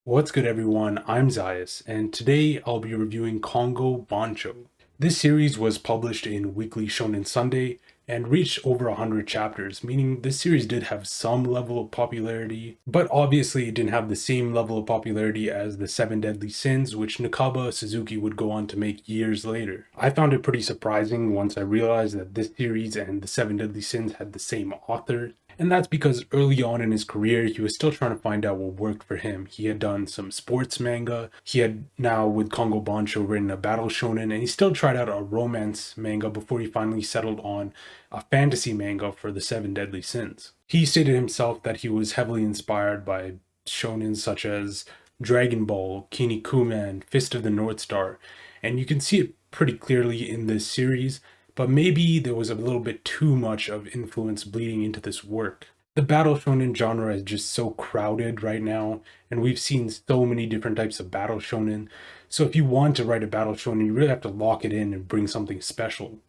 What's good, everyone? I'm Zayas, and today I'll be reviewing Kongou Banchou. This series was published in Weekly Shonen Sunday and reached over 100 chapters, meaning this series did have some level of popularity, but obviously it didn't have the same level of popularity as the Seven Deadly Sins, which Nakaba Suzuki would go on to make years later. I found it pretty surprising once I realized that this series and the Seven Deadly Sins had the same author. And that's because early on in his career, he was still trying to find out what worked for him. He had done some sports manga. He had now, with Kongou Banchou, written a battle shonen, and he still tried out a romance manga before he finally settled on a fantasy manga for the Seven Deadly Sins. He stated himself that he was heavily inspired by shounens such as Dragon Ball, Kinnikuman, Fist of the North Star, and you can see it pretty clearly in this series, but maybe there was a little bit too much of influence bleeding into this work. The battle shonen genre is just so crowded right now, and we've seen so many different types of battle shonen. So if you want to write a battle shonen, you really have to lock it in and bring something special.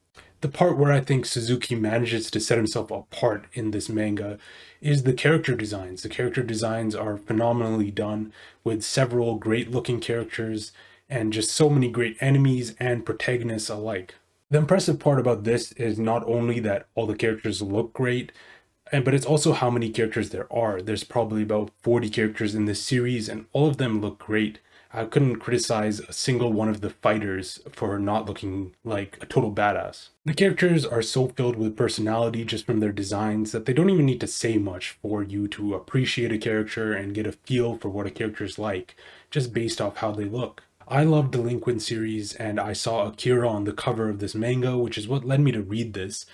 The part where I think Suzuki manages to set himself apart in this manga is the character designs. The character designs are phenomenally done, with several great looking characters and just so many great enemies and protagonists alike. The impressive part about this is not only that all the characters look great, but it's also how many characters there are. There's probably about 40 characters in this series, and all of them look great. I couldn't criticize a single one of the fighters for not looking like a total badass. The characters are so filled with personality just from their designs that they don't even need to say much for you to appreciate a character and get a feel for what a character is like, just based off how they look. I love Delinquent series, and I saw Akira on the cover of this manga, which is what led me to read this.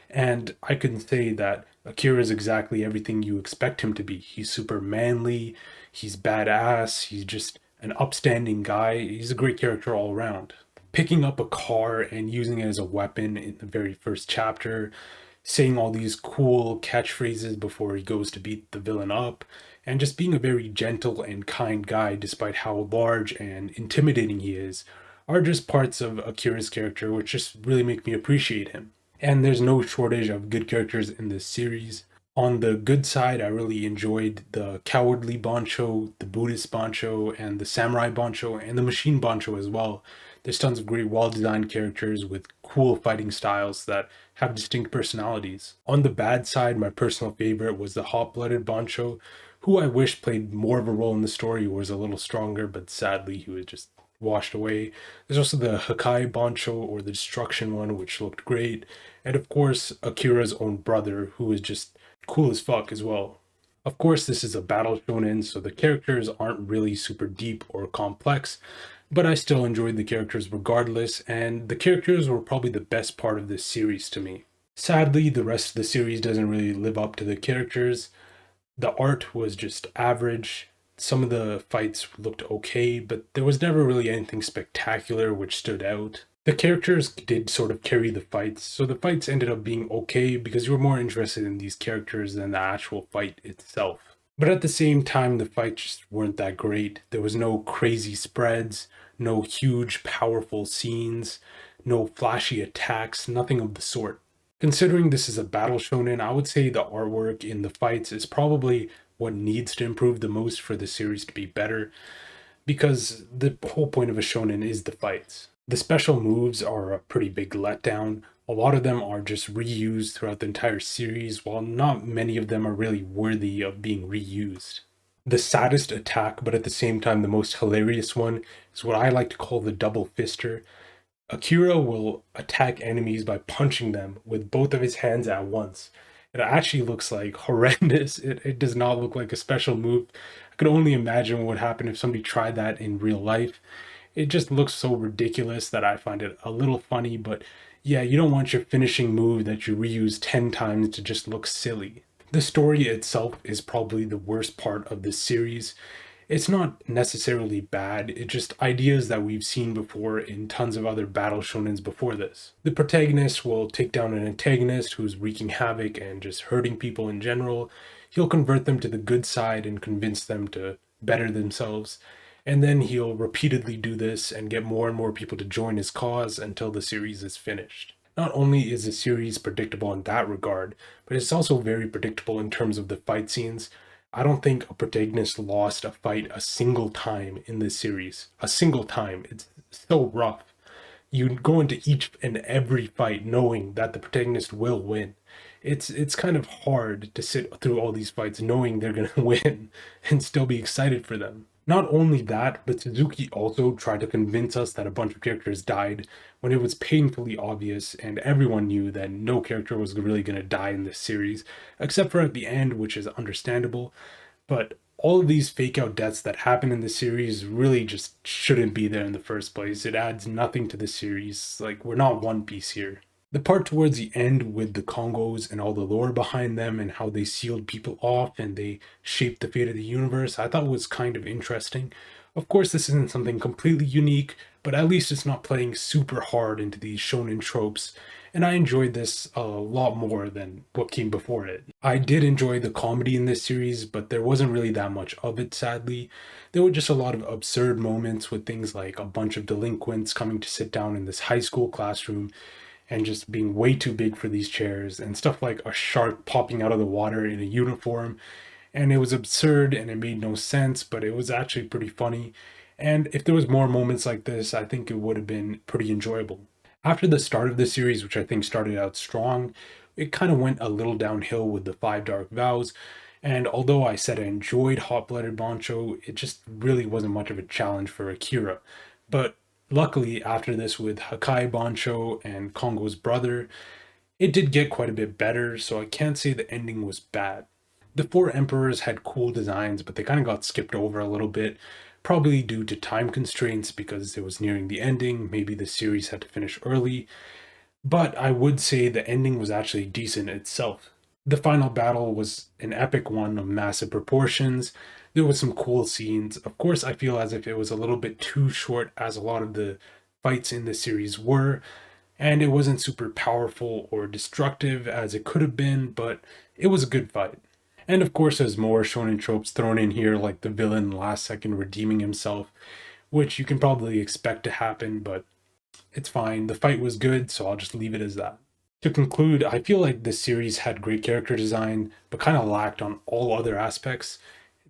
And I can say that Akira is exactly everything you expect him to be. He's super manly, he's badass, he's just an upstanding guy. He's a great character all around. Picking up a car and using it as a weapon in the very first chapter, saying all these cool catchphrases before he goes to beat the villain up, and just being a very gentle and kind guy despite how large and intimidating he is, are just parts of Akira's character which just really make me appreciate him. And there's no shortage of good characters in this series. On the good side, I really enjoyed the cowardly Bancho, the Buddhist Bancho, and the samurai Bancho, and the machine Bancho as well. There's tons of great, well-designed characters with cool fighting styles that have distinct personalities. On the bad side, my personal favorite was the hot-blooded Bancho, who I wish played more of a role in the story, was a little stronger, but sadly he was just washed away. There's also the Hakai Bancho, or the destruction one, which looked great. And of course, Akira's own brother, who is just cool as fuck as well. Of course, this is a battle shonen, so the characters aren't really super deep or complex, but I still enjoyed the characters regardless, and the characters were probably the best part of this series to me. Sadly, the rest of the series doesn't really live up to the characters. The art was just average. Some of the fights looked okay, but there was never really anything spectacular which stood out. The characters did sort of carry the fights, so the fights ended up being okay because you were more interested in these characters than the actual fight itself. But at the same time, the fights just weren't that great. There was no crazy spreads, no huge, powerful scenes, no flashy attacks, nothing of the sort. Considering this is a battle shonen, I would say the artwork in the fights is probably what needs to improve the most for the series to be better, because the whole point of a shonen is the fights. The special moves are a pretty big letdown. A lot of them are just reused throughout the entire series, while not many of them are really worthy of being reused. The saddest attack, but at the same time the most hilarious one, is what I like to call the double fister. Akira will attack enemies by punching them with both of his hands at once. It actually looks like horrendous. It does not look like a special move. I could only imagine what would happen if somebody tried that in real life. It just looks so ridiculous that I find it a little funny, but yeah, you don't want your finishing move that you reuse 10 times to just look silly. The story itself is probably the worst part of this series. It's not necessarily bad, it's just ideas that we've seen before in tons of other battle shonens before this. The protagonist will take down an antagonist who's wreaking havoc and just hurting people in general. He'll convert them to the good side and convince them to better themselves. And then he'll repeatedly do this and get more and more people to join his cause until the series is finished. Not only is the series predictable in that regard, but it's also very predictable in terms of the fight scenes. I don't think a protagonist lost a fight a single time in this series. A single time. It's so rough. You go into each and every fight knowing that the protagonist will win. It's kind of hard to sit through all these fights knowing they're gonna win and still be excited for them. Not only that, but Suzuki also tried to convince us that a bunch of characters died when it was painfully obvious and everyone knew that no character was really gonna die in this series, except for at the end, which is understandable. But all of these fake out deaths that happen in the series really just shouldn't be there in the first place. It adds nothing to the series. Like, we're not One Piece here. The part towards the end with the Congos and all the lore behind them and how they sealed people off and they shaped the fate of the universe, I thought was kind of interesting. Of course, this isn't something completely unique, but at least it's not playing super hard into these shonen tropes, and I enjoyed this a lot more than what came before it. I did enjoy the comedy in this series, but there wasn't really that much of it, sadly. There were just a lot of absurd moments with things like a bunch of delinquents coming to sit down in this high school classroom and just being way too big for these chairs, and stuff like a shark popping out of the water in a uniform. And it was absurd and it made no sense, but it was actually pretty funny. And if there was more moments like this, I think it would have been pretty enjoyable. After the start of the series, which I think started out strong, it kind of went a little downhill with the Five Dark Vows. And although I said I enjoyed Hot Blooded Bancho, it just really wasn't much of a challenge for Akira. But luckily, after this with Hakai Bancho and Kongo's brother, it did get quite a bit better, so I can't say the ending was bad. The Four Emperors had cool designs, but they kind of got skipped over a little bit, probably due to time constraints because it was nearing the ending. Maybe the series had to finish early, but I would say the ending was actually decent itself. The final battle was an epic one of massive proportions. There was some cool scenes. Of course, I feel as if it was a little bit too short, as a lot of the fights in the series were, and it wasn't super powerful or destructive as it could have been, but it was a good fight. And of course, there's more shonen tropes thrown in here, like the villain last second redeeming himself, which you can probably expect to happen, but it's fine. The fight was good, so I'll just leave it as that. To conclude, I feel like this series had great character design, but kind of lacked on all other aspects.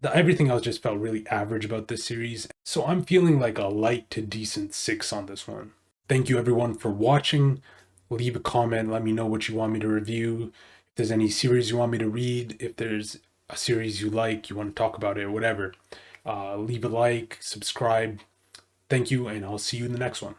Everything else just felt really average about this series, so I'm feeling like a light to decent 6 on this one. Thank you everyone for watching. Leave a comment, let me know what you want me to review. If there's any series you want me to read, if there's a series you like, you want to talk about it, whatever. Leave a like, subscribe. Thank you, and I'll see you in the next one.